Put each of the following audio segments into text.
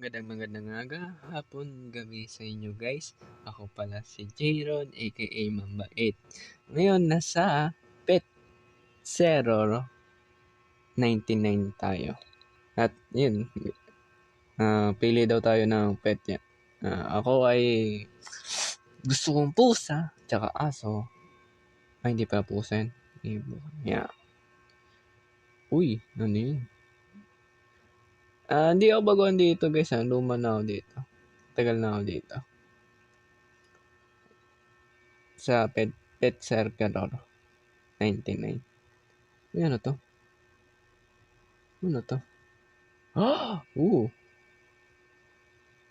magandang aga, hapon, gabi sa inyo guys. Ako pala si Jayron aka Mambait. Ngayon nasa Pet Zero 99 tayo. At yun, pili daw tayo ng pet niya. Ako ay gusto kong pusa, tsaka aso. Ay, hindi pa pusa yan. Yeah. Uy, ano yun? Hindi ako baguhan dito guys. Luma na ako dito. Tagal na ako dito. Sa Pet Circle 99. Ay, ano to? Ano to?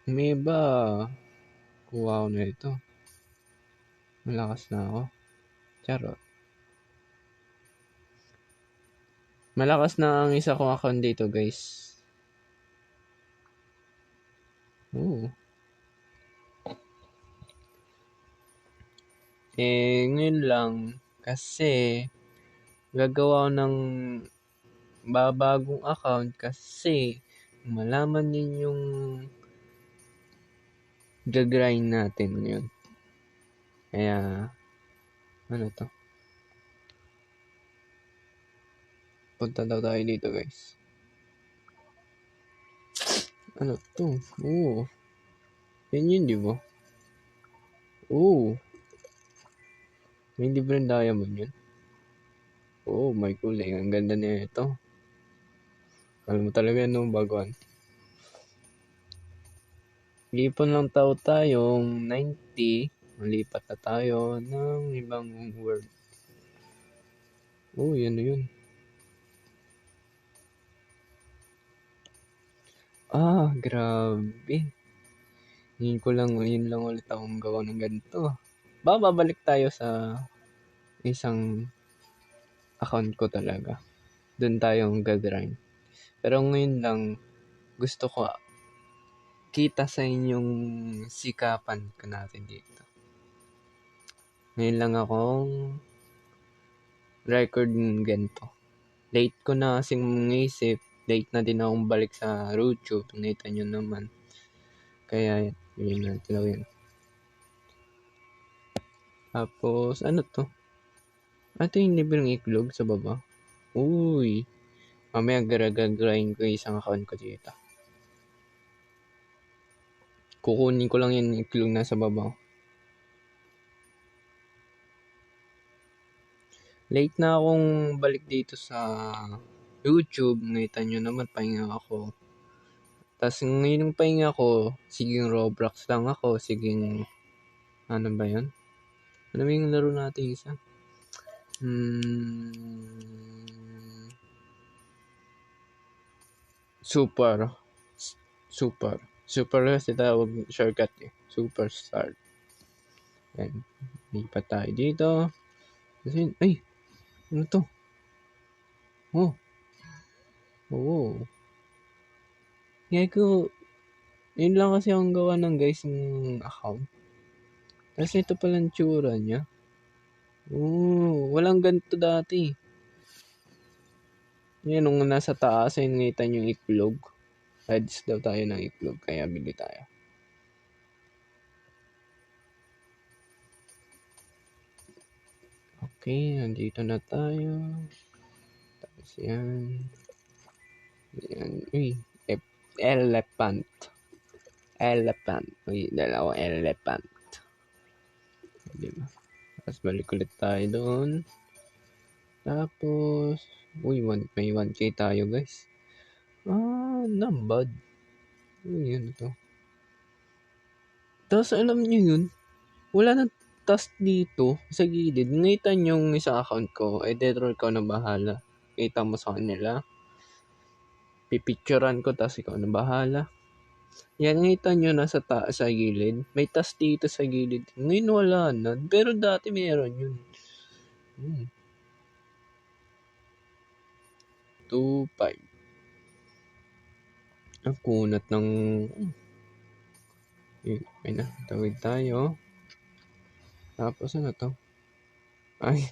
May ba? Kuha ko na ito. Malakas na ako. Charot. Malakas na ang isa kong account dito guys. Ngayon lang kasi gagawa ko ng babagong account kasi malaman din yung gagrind natin ngayon. Kaya ano to? Punta daw tayo dito guys. Ano to? Yan yun di ba? May libreng diamond yun. May kulay. Ang ganda na ito. Alam mo talaga nung baguhan. Lipon lang tayong 90. Malipat na tayo ng ibang world. Yan na yun. Grabe. Yun lang ulit akong gawa ng ganito. Babalik tayo sa isang account ko talaga. Doon tayong gagrind. Pero ngayon lang, gusto ko kita sa inyong sikapan ko natin dito. Ngayon lang akong record ng ganito. Late ko na kasing isip. Late na din akong balik sa YouTube. Nakita nyo naman. Kaya, yun natin gawin. Tapos, ano to? Ito yung libreng iklog sa baba. Mamaya gagagrind ko isang account ko dito. Kukunin ko lang yung iklog na sa baba. Late na akong balik dito sa YouTube. Nakita nyo naman, pahinga ako. Tapos ngayon yung pahinga ko, siging Roblox lang ako. Siging, ano ba yun? Ano ba yung laro natin isa? Super kasi tawag shortcut eh. Superstar. Yan. Lipat tayo dito. Kasi, ano to? Kaya ko, yun lang kasi ang gawa ng guys ng account. Tapos ito palang tsura niya. Walang ganito dati. Yan, nung nasa taas ay nangitan yung iklog. Heads daw tayo ng iklog, kaya bili tayo. Okay, nandito na tayo. Tapos yan. Elephant. Dalawa elephant. Diba? Tapos balik ulit tayo doon. Tapos, may 1K tayo guys. Nambad. Yun to. Tapos alam nyo yun, wala nang task dito sa gilid. Ngayon yung isang account ko, editor ko na bahala. Kita mo sa kanila. Pipicturean ko, tapos ikaw na bahala. Yan, ngayon nyo nasa taas sa gilid. May task dito sa gilid. Ngayon wala na. Pero dati meron yun. 2.5. Ang kunat ng... tawid tayo. Tapos ano to?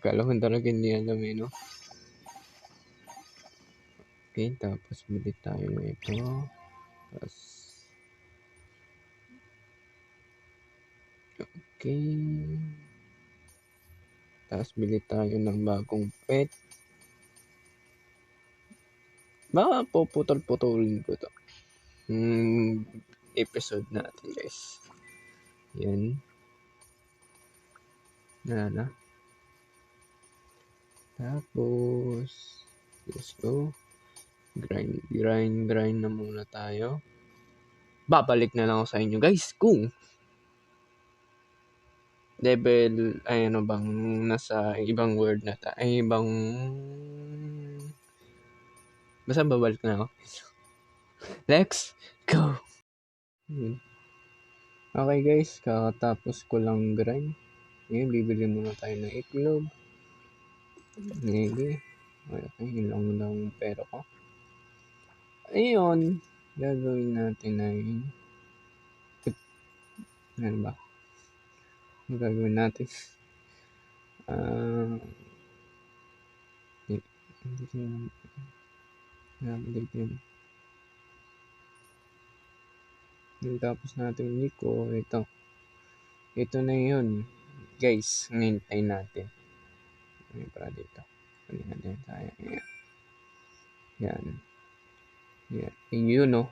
Kala ko talaga hindi alam no? Okay, tapos bili tayo ng ito. Tapos Okay. Tapos bili tayo ng bagong pet. Baka puputol-putulin ko to. Episode natin, guys. Yan. Na. Tapos, let's go. Grind na muna tayo. Babalik na lang ako sa inyo, guys, kung level, ay ano bang, nasa ibang word na tayo, ay ibang, basta babalik na ako. Let's go! Okay guys, kakatapos ko lang grind. Ngayon, bibili muna tayo ng itlog. Maybe. Okay, yun lang pera ko. Ayun, gagawin natin ay, ano ba? Ang gagawin natin? Hindi ko na-update yun. Tapos natin Nico, ito na yun. Guys, ngintay natin. Ano para dito? Ano natin tayo? Yan. Yun, no?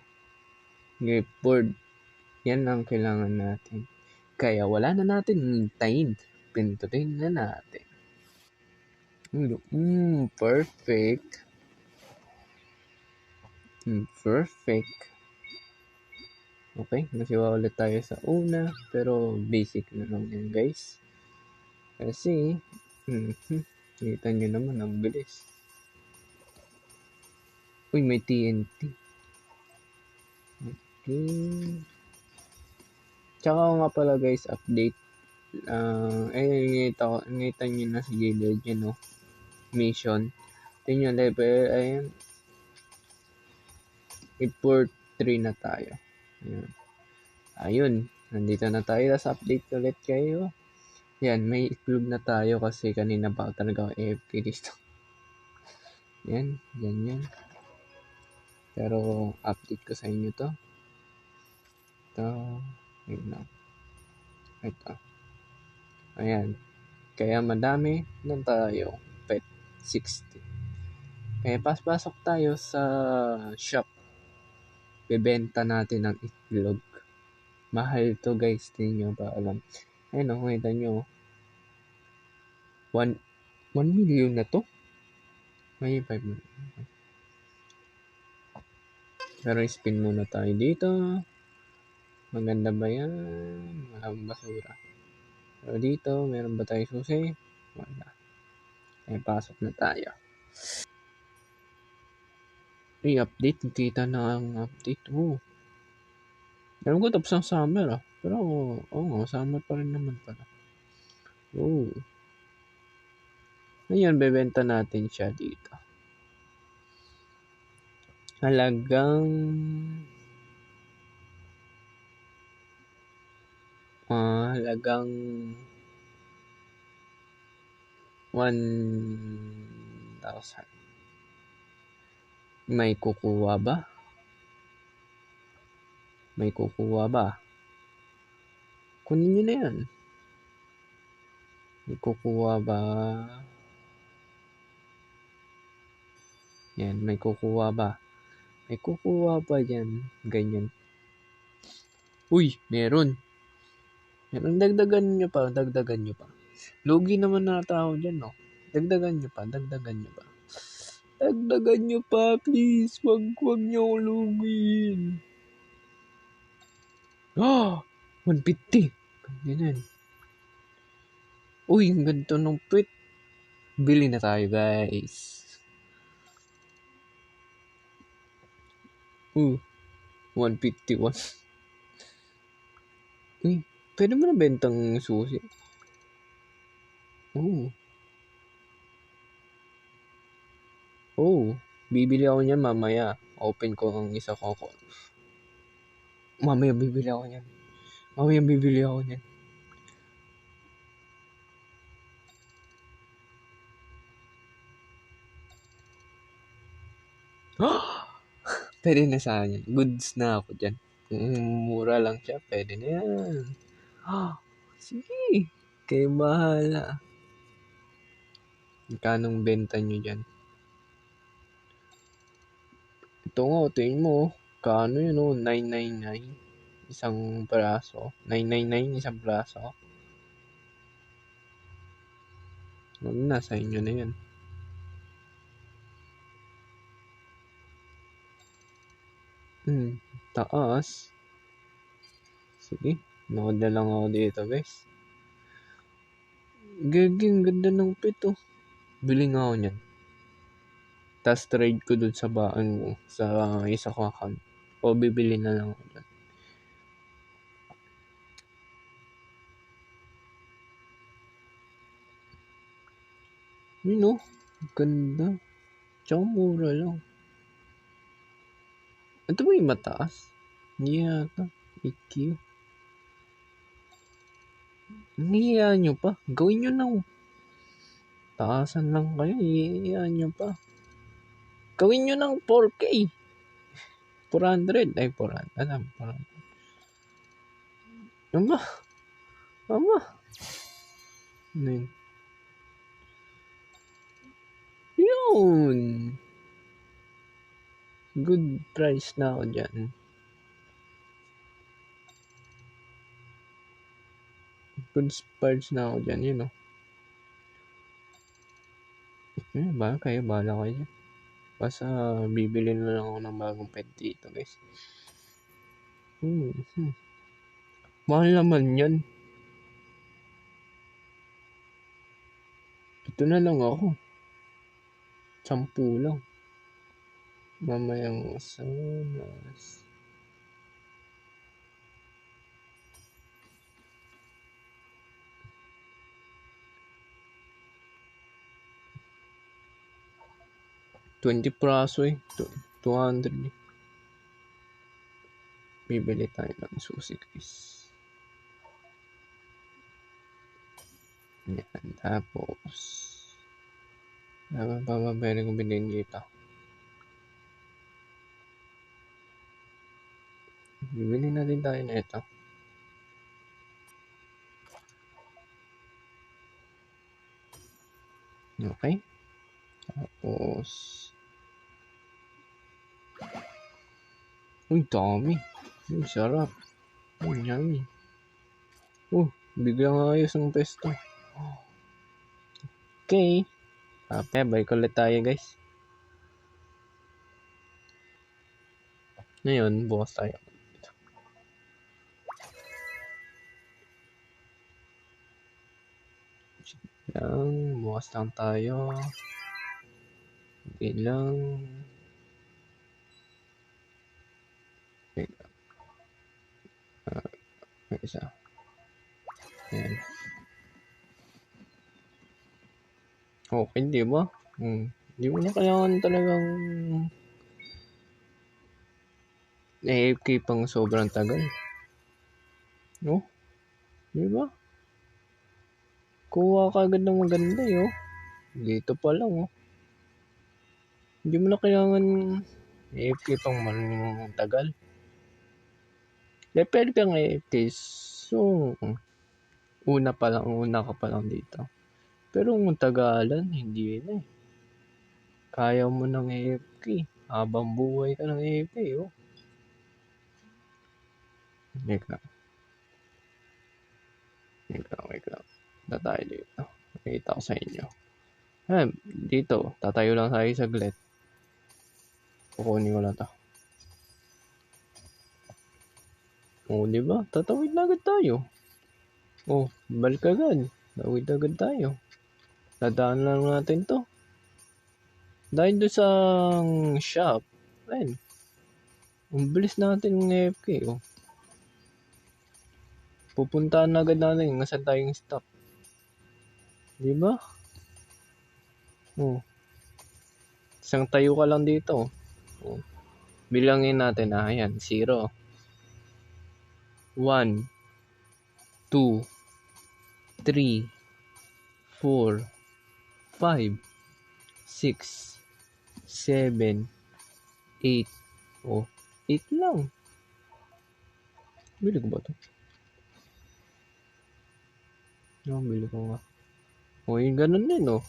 Report. Yan ang kailangan natin. Kaya wala na natin hintayin. Pindutin na natin. Perfect. Perfect. Okay, nasiwa ulit tayo sa una. Pero basic na lang yan, guys. Kasi, kita nyo naman, ang bilis. Uy, may TNT. Okay. Tsaka nga pala guys, update. Ngita nyo na si J-Lord yun, no? Mission. Ito yung level, ayun. Import 3 na tayo. Ayun. Nandito na tayo. Tapos update ulit kayo. Yan, may itlog na tayo kasi kanina pa talaga AFK dito. Yan. Pero update ko sa inyo to. Wait lang. Ito. Ayan. Kaya madami na tayo. Pet 60. Kaya pasok tayo sa shop. Bebenta natin ang itlog. Mahal to guys. Hindi nyo ba alam. Ayun o. Kita nyo. 1 million na to. May 5 million. Pero spin muna tayo dito. Maganda ba yan? Walang basura. Pero dito, meron ba tayo susi? Wala. Kaya pasok na tayo. I-update. Kita na ang update. Alam ko tapos ang summer Pero, summer pa rin naman pala. Ngayon, bebenta natin siya dito. Halagang 1,000. May kukuha ba? Kunin nyo na yan. May kukuha ba? Yan, may kukuha ba? May kukuha ba yan? Ganyan. Uy, meron. Yan, dagdagan nyo pa. Lugi naman na tao dyan, no? Dagdagan nyo pa. Dagdagan nyo pa, please. Wag nyo lugin. 150. Ganyan. Uy, ang ganito ng pet. Bili na tayo, guys. 151. Uy, pwede mo na bentang susi. Bibili ako niyan mamaya. Open ko ang isa ko. Mamaya bibili ako niyan. Pwede na sa akin. Goods na ako dyan. Kung mura lang siya, pwede na yan. Sige. Kayo bahala. Kanong benta nyo dyan? Ito nga, tingin mo. Kano yun, 999. Isang braso. 999 isang braso. Nasa inyo na yun. Taas. Sige. Nood na lang ako dito, guys. Gaging ganda ng pito. Bili nga ako niyan. Tapos trade ko dun sa baan mo. Sa isa ko account. O bibili na lang ako dun. Yun o. Ganda. Tsaka mura lang. Ito ba yung mataas? Hindi yata. EQ. Hihiyaan nyo pa. Gawin nyo na. Taasan lang kayo. Hihiyaan nyo pa. Gawin nyo ng 4K. 400. Ay, 400. Alam, 400. Ama. Ano yun? Yun. Good price na ako dyan. Good price na ako dyan. Yun o. Bahala kayo dyan. Basta bibili na lang ako ng bagong pet dito, guys. Mahal naman yan. Ito na lang ako. 10 lang. Mamayang sanas. $20 eh. 200 eh. Bibili tayo ng susi, guys. Yan. Tapos ano pa ba pwede kong bilhin dito? Bibili na din tayo na ito. Okay. Tapos uy, dami. Uy, sarap. Uy, yummy. Biglang ayos ang pesto. Okay. Balik ulit tayo, guys. Ngayon, bukas tayo. Bukas lang tayo. Ilang. May isa. Ayan. Okay, di ba? Di mo na kailangan talagang AFK pang sobrang tagal. No? Di ba? Kuha ka agad ng maganda eh. Dito pa lang Hindi mo na kailangan AFK pang maraming tagal. Pwede kang AFK. So, una ka pa lang dito. Pero kung tagalan, hindi na eh. Kaya mo ng AFK. Habang buhay ka ng AFK Wait lang. Punta tayo dito. Nakita ko sa inyo. Dito. Tatayo lang tayo saglit. Kukunin ko lang to. Diba? Tatawid na agad tayo. Balik agad. Tawid agad tayo. Dadaan lang natin to. Dahil doon sa shop. Ayun. Ang bilis natin ng AFK Pupuntahan na agad natin kung saan tayong stop. Diba? Isang tayo ka lang dito. Bilangin natin ayan. 0 1 2 3 4 5 6 7 8 8 lang. Bili ko ba ito? Bili ko nga. Uy, ganun din, oh.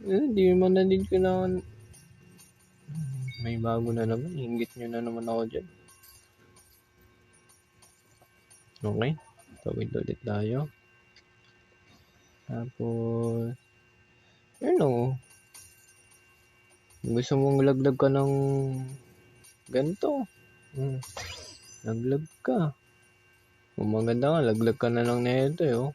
Hindi mo na din kailangan. May bago na naman. Inggit nyo na naman ako dyan. Okay. Tawid ulit tayo. Tapos, yun o. Gusto mong laglag ka ng ganito. Laglag ka. Kung maganda nga, laglag ka na lang na ito eh. Oh.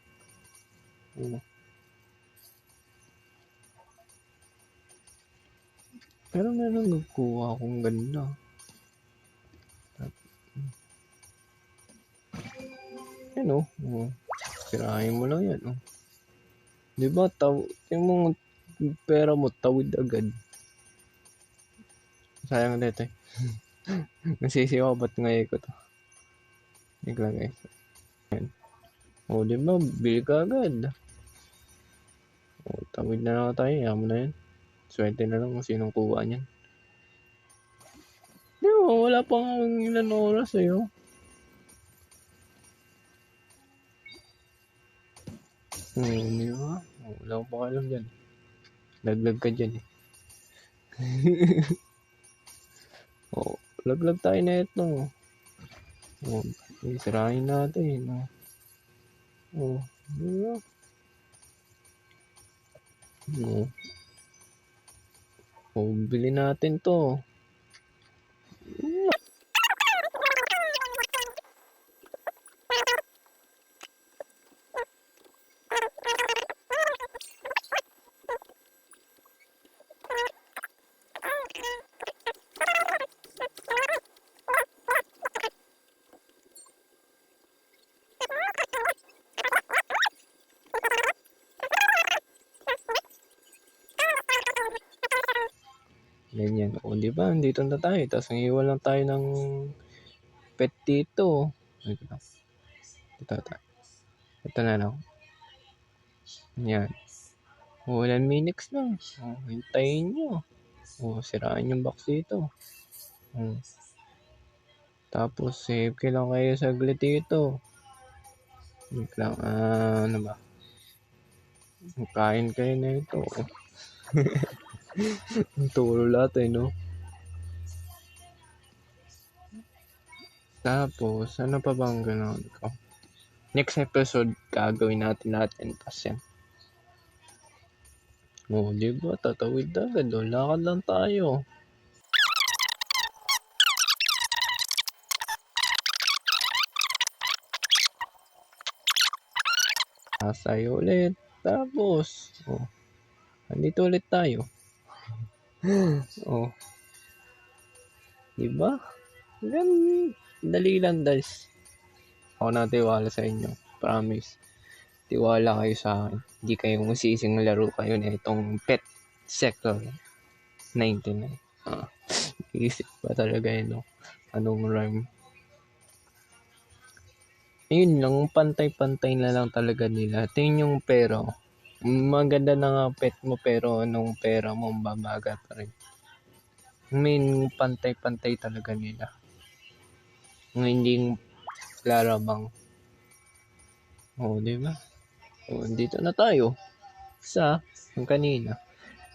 Pero meron nagkuha akong ganda. Yan o. Sirahin mo lang yan. Oh. Diba? Yung mga pera mo, tawid agad. Sayang dito eh. Nasisiwa ba't ngayon ko to? Bigla guys. Yan. O diba? Bili ka agad. O tawid na lang tayo. Yaman na yan. Swerte na lang kung sinong kuha niyan. Diba? Wala pa nga ilan oras eh. Oh. Diba? Wala ko pa alam dyan. Laglag ka dyan eh. Laglag tayo na ito. Sirahin natin. Diba? Bili natin to. Ganyan. O, di ba? Dito na tayo. Tapos, iwan lang tayo ng pet dito. Dito tayo. Ito na lang. Yan. O, 1 minutes lang. O, hintayin nyo. O, siraan yung box dito. O. Tapos, save ka lang kayo saglit dito. Wait lang. Ano ba? Kain kayo na ito. Ang tulo lahat eh, no? Tapos, ano pa bang gano'n ko? Next episode, gagawin natin lahat yan. Tapos yan. O, diba? Tatawid agad. O, lakad lang tayo. Sasayo ulit. Tapos, andito ulit tayo. Diba? Dali lang, guys. Ako natiwala sa inyo. Promise. Tiwala kayo sa akin. Hindi kayo masising laro kayo na itong Pet Sector 99. Isip pa talaga yun, no? Anong rhyme? Ayun lang, pantay-pantay na lang talaga nila. Tingin yung pero. Maganda na nga pet mo pero anong pera mo babaga pa rin. Pantay-pantay talaga nila. Hindi larabang. Diba? Dito na tayo sa kanina.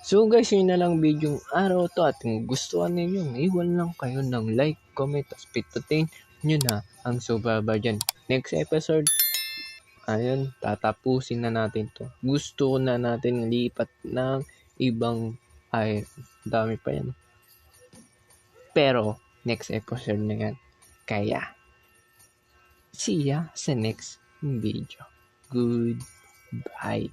So guys, yun na lang video araw to at kung gustuhan ninyo, iwan lang kayo ng like, comment, at pitutin nyo na ang subaba dyan. Next episode, ayun, tatapusin na natin to. Gusto na natin lipat ng ibang dami pa yan. Pero, next episode na yan. Kaya, see ya sa next video. Goodbye.